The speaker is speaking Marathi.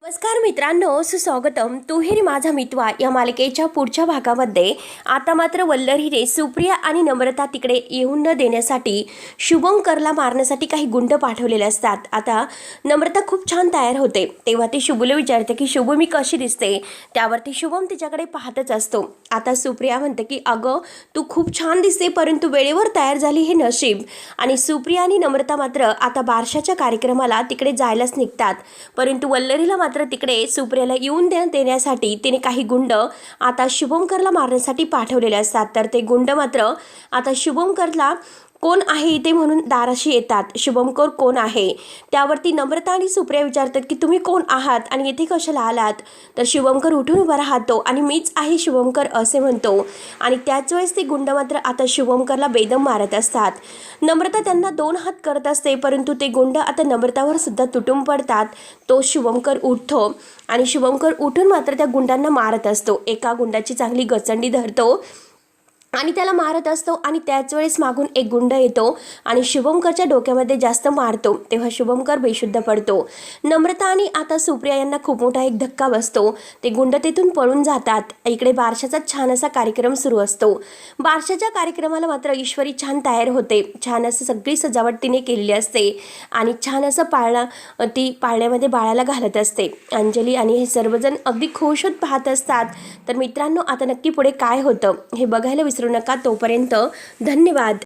नमस्कार मित्रांनो, सुस्वागतम. तुहेरी माझा मितवा या मालिकेच्या पुढच्या भागामध्ये आता मात्र वल्लरीने सुप्रिया आणि नम्रता तिकडे येऊन न देण्यासाठी शुभंकरला मारण्यासाठी काही गुंड पाठवलेले असतात. आता नम्रता खूप छान तयार होते तेव्हा ती शुभूला विचारते की शुभू मी कशी दिसते. त्यावरती शुभम तिच्याकडे पाहतच असतो. आता सुप्रिया म्हणते की अगं तू खूप छान दिसते, परंतु वेळेवर तयार झाली हे नशीब. आणि सुप्रिया आणि नम्रता मात्र आता बारशाच्या कार्यक्रमाला तिकडे जायलाच निघतात. परंतु वल्लरीला मात्र तिकडे सुप्रियाला येऊन देण्यासाठी तिने काही गुंड आता शुभंकरला मारण्यासाठी पाठवलेले असतात. तर ते गुंड मात्र आता शुभंकरला कोण आहे इथे म्हणून दाराशी येतात. शुभंकर कोण आहे त्यावरती नम्रता आणि सुप्रिया विचारतात की तुम्ही कोण आहात आणि येथे कशाला आलात. तर शुभंकर उठून उभा राहतो आणि मीच आहे शुभंकर असे म्हणतो. आणि त्याच वेळेस ते गुंड मात्र आता शुभंकरला बेदम मारत असतात. नम्रता त्यांना 2 हात करत असते, परंतु ते गुंड आता नम्रतावर सुद्धा तुटून पडतात. तो शुभंकर उठतो आणि शुभंकर उठून मात्र त्या गुंडांना मारत असतो. एका गुंडाची चांगली गचंडी धरतो आणि त्याला मारत असतो. आणि त्याच वेळेस मागून एक गुंड येतो आणि शुभंकरच्या डोक्यामध्ये जास्त मारतो. तेव्हा शुभंकर बेशुद्ध पडतो. नम्रता आणि आता सुप्रिया यांना खूप मोठा एक धक्का बसतो. ते गुंड तेथून पळून जातात. इकडे बारशाचा छान असा कार्यक्रम सुरू असतो. बारशाच्या कार्यक्रमाला मात्र ईश्वरी छान तयार होते. छान असं सगळी सजावट तिने केलेली असते आणि छान असं ती पाळण्यामध्ये बाळाला घालत असते. अंजली आणि हे सर्वजण अगदी खुश होत पाहत असतात. तर मित्रांनो, आता नक्की पुढे काय होतं हे बघायला विसरू नका. तोपर्यंत धन्यवाद.